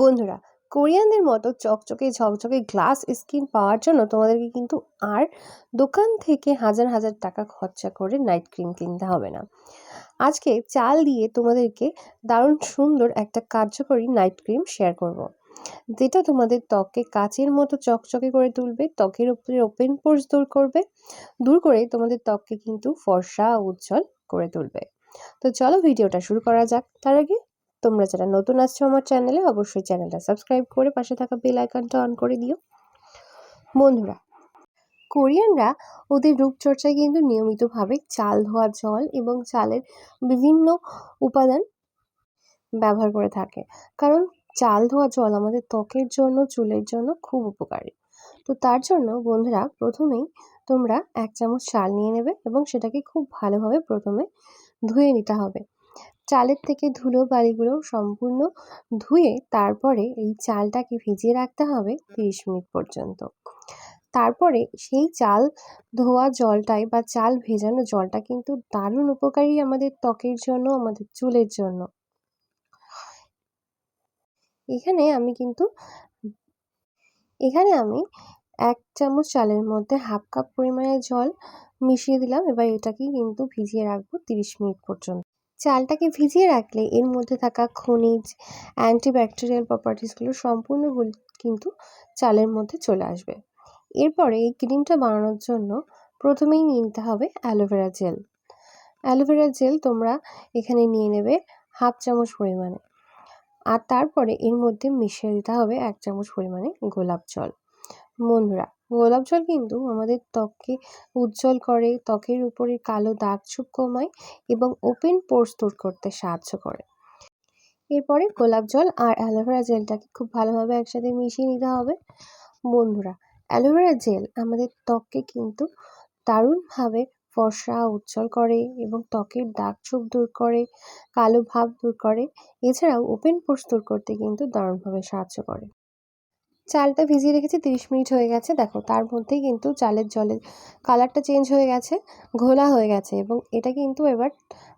বন্ধুরা, কোরিয়ানদের মতো চকচকে ঝকঝকে গ্লাস স্কিন পাওয়ার জন্য তোমাদেরকে কিন্তু আর দোকান থেকে হাজার হাজার টাকা খরচা করে নাইট ক্রিম কিনতে হবে না। আজকে চাল দিয়ে তোমাদেরকে দারুণ সুন্দর একটা কার্যকরী নাইট ক্রিম শেয়ার করব, যেটা তোমাদের ত্বককে কাচের মতো চকচকে করে তুলবে, ত্বকের উপরে ওপেন পোরস দূর করে তোমাদের ত্বককে কিন্তু ফর্সা উজ্জ্বল করে তুলবে। তো চলো ভিডিওটা শুরু করা যাক। তার আগে তোমরা যারা নতুন আসছো আমার চ্যানেলে, অবশ্যই চ্যানেলটা সাবস্ক্রাইব করে পাশে থাকা বেল আইকনটা অন করে দিও। বন্ধুরা, কোরিয়ানরা ওদের রূপচর্চায় কিন্তু নিয়মিতভাবে চাল ধোয়া জল এবং চালের বিভিন্ন উপাদান ব্যবহার করে থাকে, কারণ চাল ধোয়া জল আমাদের ত্বকের জন্য, চুলের জন্য খুব উপকারী। তো তার জন্য বন্ধুরা, প্রথমেই তোমরা 1 চামচ চাল নিয়ে নেবে এবং সেটাকে খুব ভালোভাবে প্রথমে ধুয়ে নিতে হবে। চালের থেকে ধুলো বালিগুলো সম্পূর্ণ ধুয়ে তারপরে এই চালটাকে ভিজিয়ে রাখতে হবে 30 মিনিট পর্যন্ত। তারপরে সেই চাল ধোয়া জলটাই বা চাল ভেজানো জলটা কিন্তু দারুণ উপকারী আমাদের ত্বকের জন্য, আমাদের চুলের জন্য। এখানে আমি 1 চামচ চালের মধ্যে হাফ কাপ পরিমাণে জল মিশিয়ে দিলাম। এবার এটাকে কিন্তু ভিজিয়ে রাখবো 30 মিনিট পর্যন্ত। চালটাকে ভিজিয়ে রাখলে এর মধ্যে থাকা খনিজ, অ্যান্টিব্যাকটেরিয়াল প্রপার্টিসগুলো সম্পূর্ণগুলো কিন্তু চালের মধ্যে চলে আসবে। এরপরে এই ক্রিমটা বানানোর জন্য প্রথমেই নিয়ে নিতে হবে অ্যালোভেরা জেল। অ্যালোভেরা জেল তোমরা এখানে নিয়ে নেবে হাফ চামচ পরিমাণে। আর তারপরে এর মধ্যে মিশিয়ে দিতে হবে 1 চামচ পরিমাণে গোলাপ জল। বন্ধুরা, গোলাপ জল কিন্তু আমাদের ত্বককে উজ্জ্বল করে, ত্বকের উপরে কালো দাগ ছোপ কমায় এবং ওপেন পোরস দূর করতে সাহায্য করে। এরপরে গোলাপ জল আর অ্যালোভেরা জেলটাকে খুব ভালোভাবে একসাথে মিশিয়ে নিতে হবে। বন্ধুরা, অ্যালোভেরা জেল আমাদের ত্বককে কিন্তু দারুণভাবে ফর্সা উজ্জ্বল করে এবং ত্বকের দাগ ছোপ দূর করে, কালো ভাব দূর করে। এছাড়াও ওপেন পোরস দূর করতে কিন্তু দারুণভাবে সাহায্য করে। চালটা ভিজিয়ে রেখেছি, 30 মিনিট হয়ে গেছে। দেখো, তার মধ্যেই কিন্তু চালের জলের কালারটা চেঞ্জ হয়ে গেছে, ঘোলা হয়ে গেছে এবং এটা কিন্তু এবার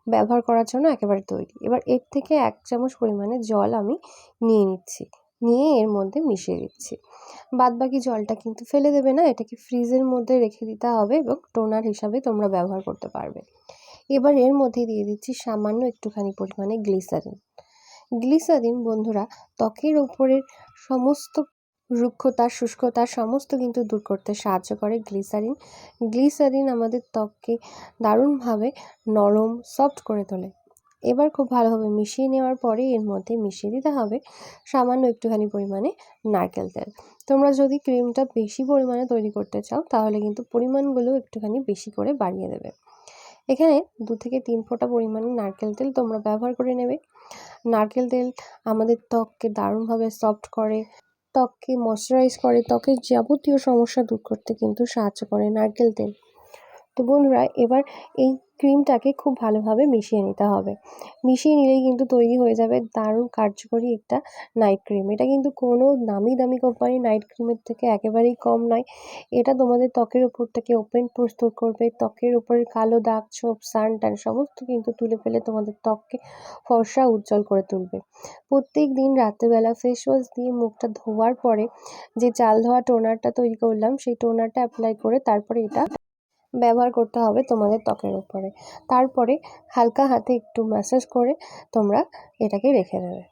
ব্যবহার করার জন্য একেবারে তৈরি। এবার এর থেকে 1 চামচ পরিমাণে জল আমি নিয়ে নিচ্ছি, নিয়ে এর মধ্যে মিশিয়ে দিচ্ছি। বাদবাকি জলটা কিন্তু ফেলে দেবে না, এটাকে ফ্রিজের মধ্যে রেখে দিতে হবে এবং টোনার হিসাবে তোমরা ব্যবহার করতে পারবে। এবার এর মধ্যে দিয়ে দিচ্ছি সামান্য একটুখানি পরিমাণে গ্লিসারিন। গ্লিসারিন বন্ধুরা, ত্বকের ওপরের সমস্ত রুক্ষতা, শুষ্কতা সমস্ত কিন্তু দূর করতে সাহায্য করে গ্লিসারিন। গ্লিসারিন আমাদের ত্বককে দারুণভাবে নরম, সফট করে তোলে। এবার খুব ভালোভাবে মিশিয়ে নেওয়ার পরে এর মধ্যে মিশিয়ে দিতে হবে সামান্য একটুখানি পরিমাণে নারকেল তেল। তোমরা যদি ক্রিমটা বেশি পরিমাণে তৈরি করতে চাও তাহলে কিন্তু পরিমাণগুলো একটুখানি বেশি করে বাড়িয়ে দেবে। এখানে 2 থেকে 3 ফোঁটা পরিমাণে নারকেল তেল তোমরা ব্যবহার করে নেবে। নারকেল তেল আমাদের ত্বককে দারুণভাবে সফট করে, ত্বককে ময়শ্চারাইজ করে, ত্বকের যাবতীয় সমস্যা দূর করতে কিন্তু সাহায্য করে নারকেল তেল। তো বন্ধুরা, এবার এই ক্রিমটাকে খুব ভালোভাবে মিশিয়ে নিতে হবে। মিশিয়ে নিলেই কিন্তু তৈরি হয়ে যাবে দারুণ কার্যকরী একটা নাইট ক্রিম। এটা কিন্তু কোনো নামি দামি কোম্পানির নাইট ক্রিমের থেকে একেবারেই কম নয়। এটা তোমাদের ত্বকের উপর থেকে ওপেন পোরস দূর করবে, ত্বকের উপরে কালো দাগ ছোপ, সান ট্যান সমস্ত কিন্তু তুলে ফেলে তোমাদের ত্বককে ফর্সা উজ্জ্বল করে তুলবে। প্রত্যেক দিন রাত্রেবেলা ফেস ওয়াশ দিয়ে মুখটা ধোয়ার পরে যে চাল ধোয়া টোনারটা তৈরি করলাম, সেই টোনারটা অ্যাপ্লাই করে তারপরে এটা ব্যবহার করতে হবে তোমাদের ত্বকের উপরে। তারপরে হালকা হাতে একটু ম্যাসাজ করে তোমরা এটাকে রেখে দেবে।